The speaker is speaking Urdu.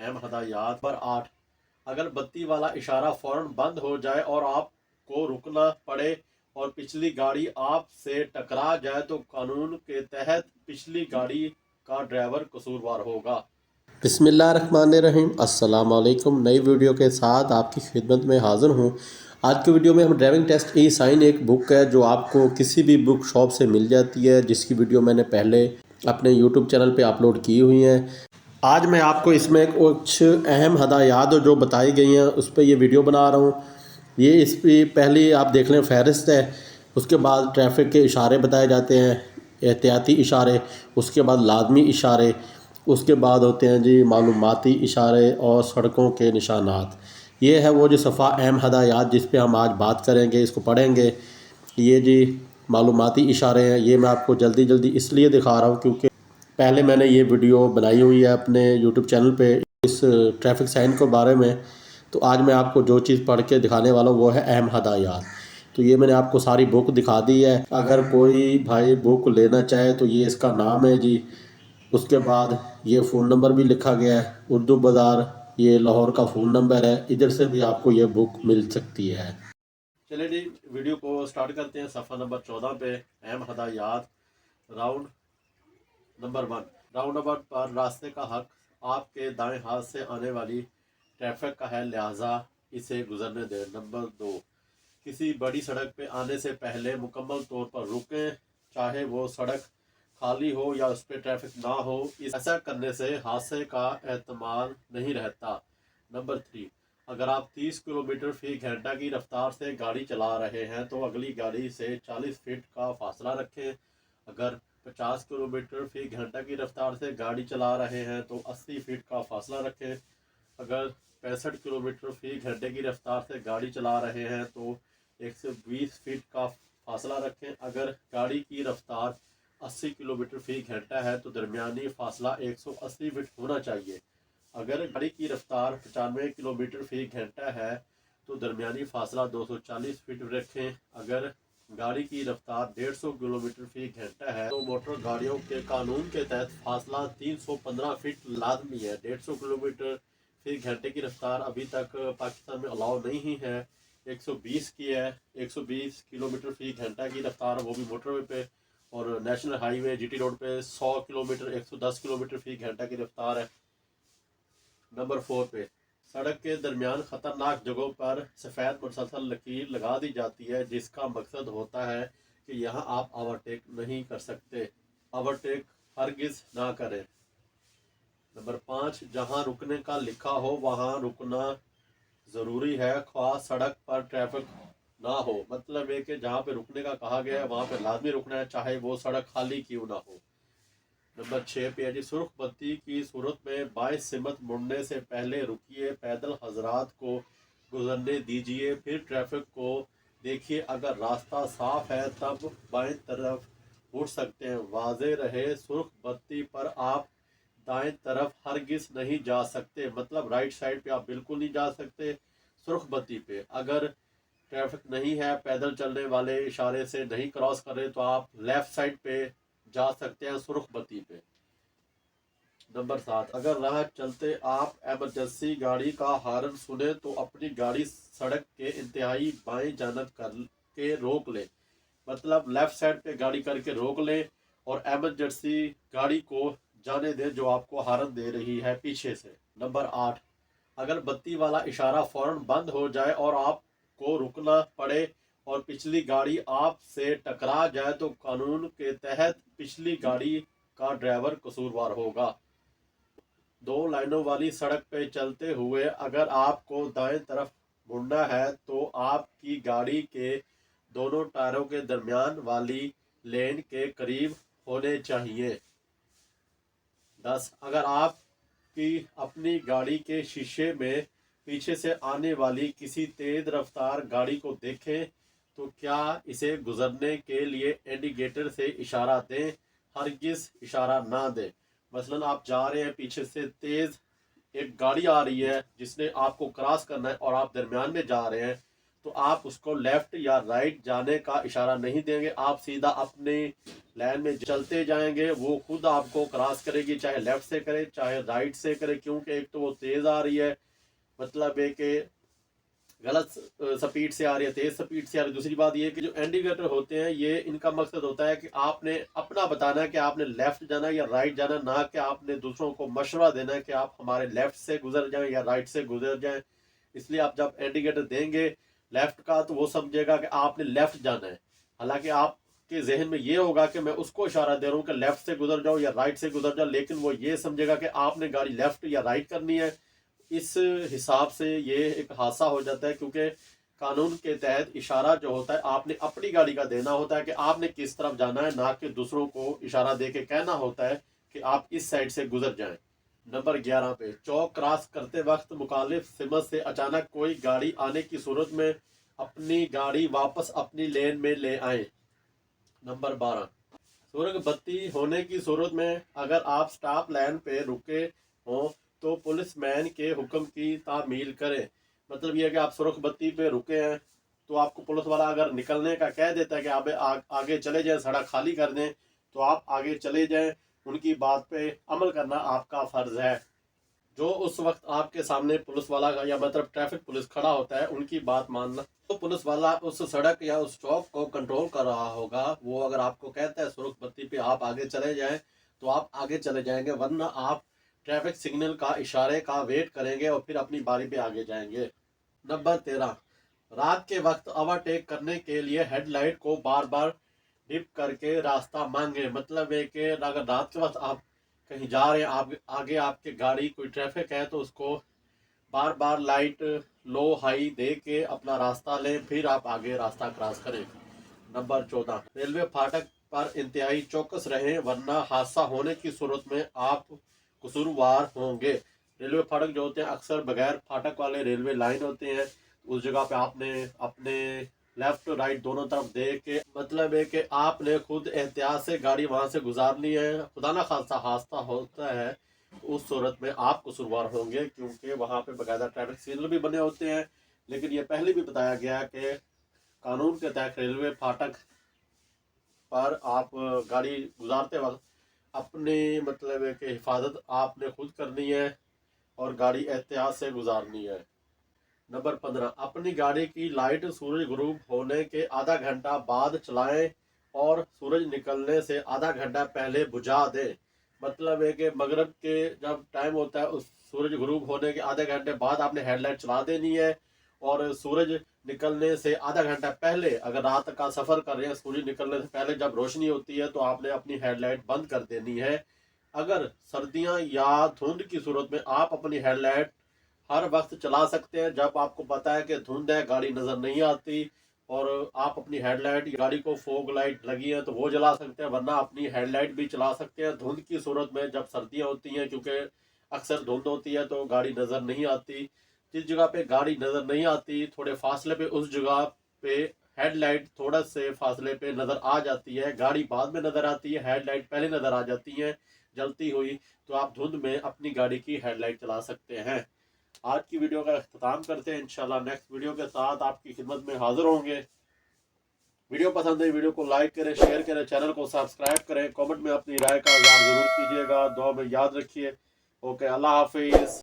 اہم ہدایات۔ نمبر 8، اگر بتی والا اشارہ فوراً بند ہو جائے اور آپ کو رکنا پڑے اور پچھلی گاڑی آپ سے ٹکرا جائے تو قانون کے تحت پچھلی گاڑی کا ڈرائیور قصوروار ہوگا۔ بسم اللہ الرحمن الرحیم۔ السلام علیکم۔ نئی ویڈیو کے ساتھ آپ کی خدمت میں حاضر ہوں۔ آج کی ویڈیو میں ہم ڈرائیونگ ٹیسٹ ای سائن ایک بک ہے جو آپ کو کسی بھی بک شاپ سے مل جاتی ہے، جس کی ویڈیو میں نے پہلے اپنے یوٹیوب چینل پہ اپلوڈ کی ہوئی ہیں۔ آج میں آپ کو اس میں کچھ اہم ہدایات جو بتائی گئی ہیں اس پہ یہ ویڈیو بنا رہا ہوں۔ یہ اس پہ پہلی آپ دیکھ لیں فہرست ہے، اس کے بعد ٹریفک کے اشارے بتائے جاتے ہیں، احتیاطی اشارے، اس کے بعد لازمی اشارے، اس کے بعد ہوتے ہیں جی معلوماتی اشارے اور سڑکوں کے نشانات۔ یہ ہے وہ جو صفحہ اہم ہدایات جس پہ ہم آج بات کریں گے، اس کو پڑھیں گے۔ یہ جی معلوماتی اشارے ہیں، یہ میں آپ کو جلدی اس لیے دکھا رہا ہوں کیونکہ پہلے میں نے یہ ویڈیو بنائی ہوئی ہے اپنے یوٹیوب چینل پہ اس ٹریفک سائن کے بارے میں، تو آج میں آپ کو جو چیز پڑھ کے دکھانے والا ہوں وہ ہے اہم ہدایات۔ تو یہ میں نے آپ کو ساری بک دکھا دی ہے، اگر کوئی بھائی بک لینا چاہے تو یہ اس کا نام ہے جی۔ اس کے بعد یہ فون نمبر بھی لکھا گیا ہے، اردو بازار یہ لاہور کا فون نمبر ہے، ادھر سے بھی آپ کو یہ بک مل سکتی ہے۔ چلے جی ویڈیو کو سٹارٹ کرتے ہیں۔ صفحہ نمبر 14 پہ اہم ہدایات۔ راؤنڈ نمبر 1، راؤنڈ اباؤٹ پر راستے کا حق آپ کے دائیں ہاتھ سے آنے والی ٹریفک کا ہے، لہٰذا اسے گزرنے دیں۔ نمبر 2، کسی بڑی سڑک پہ آنے سے پہلے مکمل طور پر رکیں، چاہے وہ سڑک خالی ہو یا اس پہ ٹریفک نہ ہو، ایسا کرنے سے حادثے کا احتمال نہیں رہتا۔ نمبر 3، اگر آپ 30 کلومیٹر فی گھنٹہ کی رفتار سے گاڑی چلا رہے ہیں تو اگلی گاڑی سے 40 فٹ کا فاصلہ رکھیں۔ اگر 50 کلومیٹر فی گھنٹہ کی رفتار سے گاڑی چلا رہے ہیں تو 80 فٹ کا فاصلہ رکھیں۔ اگر 65 کلومیٹر فی گھنٹے کی رفتار سے گاڑی چلا رہے ہیں تو 120 فٹ کا فاصلہ رکھیں۔ اگر گاڑی کی رفتار 80 کلومیٹر فی گھنٹہ ہے تو درمیانی فاصلہ 180 فٹ ہونا چاہیے۔ اگر گاڑی کی رفتار 95 کلومیٹر فی گھنٹہ ہے تو درمیانی فاصلہ 240 فٹ رکھیں۔ اگر گاڑی کی رفتار 150 کلومیٹر فی گھنٹہ ہے تو موٹر گاڑیوں کے قانون کے تحت فاصلہ 315 فٹ لازمی ہے۔ 150 کلومیٹر فی گھنٹے کی رفتار ابھی تک پاکستان میں الاؤ نہیں ہے، 120 کی ہے۔ 120 کلومیٹر فی گھنٹہ کی رفتار وہ بھی موٹر وے پہ، اور نیشنل ہائی وے جی ٹی روڈ پہ 100 کلومیٹر 110 کلومیٹر فی گھنٹہ کی رفتار ہے۔ نمبر 4 پہ سڑک کے درمیان خطرناک جگہوں پر سفید مسلسل لکیر لگا دی جاتی ہے، جس کا مقصد ہوتا ہے کہ یہاں آپ اوورٹیک نہیں کر سکتے۔ اوورٹیک ہرگز نہ کریں۔ نمبر 5، جہاں رکنے کا لکھا ہو وہاں رکنا ضروری ہے، خواہ سڑک پر ٹریفک نہ ہو۔ مطلب ہے کہ جہاں پہ رکنے کا کہا گیا ہے وہاں پہ لازمی رکنا ہے، چاہے وہ سڑک خالی کیوں نہ ہو۔ نمبر 6 پہ جی سرخ بتی کی صورت میں بائیں سمت مڑنے سے پہلے رکیے، پیدل حضرات کو گزرنے دیجیے، پھر ٹریفک کو دیکھیے، اگر راستہ صاف ہے تب بائیں طرف مڑ سکتے ہیں۔ واضح رہے سرخ بتی پر آپ دائیں طرف ہرگز نہیں جا سکتے، مطلب رائٹ سائڈ پہ آپ بالکل نہیں جا سکتے سرخ بتی پہ۔ اگر ٹریفک نہیں ہے، پیدل چلنے والے اشارے سے نہیں کراس کر رہے تو آپ لیفٹ سائڈ پہ جا سکتے ہیں سرخ بتی پہ۔ نمبر 7، اگر راہ چلتے آپ ایمرجنسی گاڑی کا ہارن سنیں تو اپنی گاڑی سڑک کے انتہائی بائیں جانب کر کے روک لیں، مطلب لیفٹ سائڈ پہ گاڑی کر کے روک لیں اور ایمرجنسی گاڑی کو جانے دیں جو آپ کو ہارن دے رہی ہے پیچھے سے۔ نمبر 8، اگر بتی والا اشارہ فوراً بند ہو جائے اور آپ کو رکنا پڑے اور پچھلی گاڑی آپ سے ٹکرا جائے تو قانون کے تحت پچھلی گاڑی کا ڈرائیور قصوروار ہوگا۔ 2 لائنوں والی سڑک پہ چلتے ہوئے اگر آپ کو دائیں طرف مڑنا ہے تو آپ کی گاڑی کے دونوں ٹائروں کے درمیان والی لین کے قریب ہونے چاہیے۔ 10، اگر آپ کی اپنی گاڑی کے شیشے میں پیچھے سے آنے والی کسی تیز رفتار گاڑی کو دیکھیں تو کیا اسے گزرنے کے لیے انڈیکیٹر سے اشارہ دیں، ہرگز اشارہ نہ دیں۔ مثلا آپ جا رہے ہیں، پیچھے سے تیز ایک گاڑی آ رہی ہے جس نے آپ کو کراس کرنا ہے اور آپ درمیان میں جا رہے ہیں تو آپ اس کو لیفٹ یا رائٹ جانے کا اشارہ نہیں دیں گے، آپ سیدھا اپنے لین میں چلتے جائیں گے، وہ خود آپ کو کراس کرے گی، چاہے لیفٹ سے کرے چاہے رائٹ سے کرے، کیونکہ ایک تو وہ تیز آ رہی ہے، مطلب ہے کہ غلط سپیڈ سے آ رہی ہے، تیز سپیڈ سے آ رہی ہے۔ دوسری بات یہ کہ جو انڈیکیٹر ہوتے ہیں یہ ان کا مقصد ہوتا ہے کہ آپ نے اپنا بتانا ہے کہ آپ نے لیفٹ جانا ہے یا رائٹ جانا ہے، نہ کہ آپ نے دوسروں کو مشورہ دینا ہے کہ آپ ہمارے لیفٹ سے گزر جائیں یا رائٹ سے گزر جائیں۔ اس لیے آپ جب انڈیکیٹر دیں گے لیفٹ کا تو وہ سمجھے گا کہ آپ نے لیفٹ جانا ہے، حالانکہ آپ کے ذہن میں یہ ہوگا کہ میں اس کو اشارہ دے رہا ہوں کہ لیفٹ سے گزر جاؤ یا رائٹ سے گزر جاؤ، لیکن وہ یہ سمجھے گا کہ آپ نے گاڑی لیفٹ یا رائٹ کرنی ہے۔ اس حساب سے یہ ایک حادثہ ہو جاتا ہے، کیونکہ قانون کے تحت اشارہ جو ہوتا ہے آپ نے اپنی گاڑی کا دینا ہوتا ہے کہ آپ نے کس طرف جانا ہے، نہ کہ دوسروں کو اشارہ دے کے کہنا ہوتا ہے کہ آپ اس سائڈ سے گزر جائیں۔ نمبر 11 پہ چوک کراس کرتے وقت مخالف سمت سے اچانک کوئی گاڑی آنے کی صورت میں اپنی گاڑی واپس اپنی لین میں لے آئیں۔ نمبر 12 سرخ بتی ہونے کی صورت میں اگر آپ سٹاپ لائن پہ رکے ہوں تو پولیس مین کے حکم کی تعمیل کریں۔ مطلب یہ ہے کہ آپ سرخ بتی پہ رکے ہیں تو آپ کو پولیس والا اگر نکلنے کا کہہ دیتا ہے کہ آپ آگے چلے جائیں، سڑک خالی کر دیں، تو آپ آگے چلے جائیں، ان کی بات پہ عمل کرنا آپ کا فرض ہے۔ جو اس وقت آپ کے سامنے پولیس والا یا مطلب ٹریفک پولیس کھڑا ہوتا ہے ان کی بات ماننا۔ تو پولیس والا اس سڑک یا اس چوک کو کنٹرول کر رہا ہوگا، وہ اگر آپ کو کہتا ہے سرخ بتی پہ آپ آگے چلے جائیں تو آپ آگے چلے جائیں گے، ورنہ آپ ٹریفک سگنل کا اشارے کا ویٹ کریں گے اور پھر اپنی باری پہ آگے جائیں گے۔ نمبر 13 رات کے وقت اوورٹیک کرنے کے لیے ہیڈ لائٹ کو بار بار ڈپ کر کے راستہ مانگے۔ مطلب ہے کہ اگر رات کے وقت آپ کہیں جا رہے ہیں، آگے آپ کے گاڑی کوئی ٹریفک ہے تو اس کو بار بار لائٹ لو ہائی دے کے اپنا راستہ لیں، پھر آپ آگے راستہ کراس کریں۔ نمبر 14 ریلوے پھاٹک پر انتہائی چوکس رہیں، ورنہ حادثہ ہونے کی صورت میں آپ قصوروار ہوں گے۔ ریلوے پھاٹک جو ہوتے ہیں اکثر بغیر پھاٹک والے ریلوے لائن ہوتے ہیں، اس جگہ پہ آپ نے اپنے لیفٹ رائٹ دونوں طرف دے کے، مطلب ہے کہ آپ نے خود احتیاط سے گاڑی وہاں سے گزارنی ہے۔ خدا نہ خاصہ حادثہ ہوتا ہے اس صورت میں آپ قصوروار ہوں گے، کیونکہ وہاں پہ باقاعدہ ٹریفک سگنل بھی بنے ہوتے ہیں۔ لیکن یہ پہلے بھی بتایا گیا کہ قانون کے تحت ریلوے پھاٹک پر آپ گاڑی گزارتے وقت اپنی مطلب ہے کہ حفاظت آپ نے خود کرنی ہے اور گاڑی احتیاط سے گزارنی ہے۔ نمبر 15 اپنی گاڑی کی لائٹ سورج غروب ہونے کے آدھا گھنٹہ بعد چلائیں اور سورج نکلنے سے آدھا گھنٹہ پہلے بجھا دیں۔ مطلب ہے کہ مغرب کے جب ٹائم ہوتا ہے اس سورج غروب ہونے کے آدھے گھنٹے بعد آپ نے ہیڈ لائٹ چلا دینی ہے، اور سورج نکلنے سے آدھا گھنٹہ پہلے اگر رات کا سفر کر رہے ہیں، سورج نکلنے سے پہلے جب روشنی ہوتی ہے تو آپ نے اپنی ہیڈ لائٹ بند کر دینی ہے۔ اگر سردیاں یا دھند کی صورت میں آپ اپنی ہیڈ لائٹ ہر وقت چلا سکتے ہیں، جب آپ کو پتا ہے کہ دھند ہے، گاڑی نظر نہیں آتی، اور آپ اپنی ہیڈ لائٹ گاڑی کو فوگ لائٹ لگی ہے تو وہ جلا سکتے ہیں، ورنہ اپنی ہیڈ لائٹ بھی چلا سکتے ہیں دھند کی صورت میں جب سردیاں ہوتی ہیں، کیونکہ اکثر دھند ہوتی ہے تو گاڑی نظر نہیں آتی۔ جس جگہ پہ گاڑی نظر نہیں آتی تھوڑے فاصلے پہ اس جگہ پہ ہیڈ لائٹ تھوڑا سے فاصلے پہ نظر آ جاتی ہے، گاڑی بعد میں نظر آتی ہے، ہیڈ لائٹ پہلے نظر آ جاتی ہے جلتی ہوئی، تو آپ دھند میں اپنی گاڑی کی ہیڈ لائٹ چلا سکتے ہیں۔ آج کی ویڈیو کا اختتام کرتے ہیں، انشاءاللہ نیکسٹ ویڈیو کے ساتھ آپ کی خدمت میں حاضر ہوں گے۔ ویڈیو پسند ہے ویڈیو کو لائک کریں، شیئر کریں، چینل کو سبسکرائب کریں، کامنٹ میں اپنی رائے کا اظہار ضرور کیجیے گا، دعا میں یاد رکھیے۔ اوکے، اللہ حافظ۔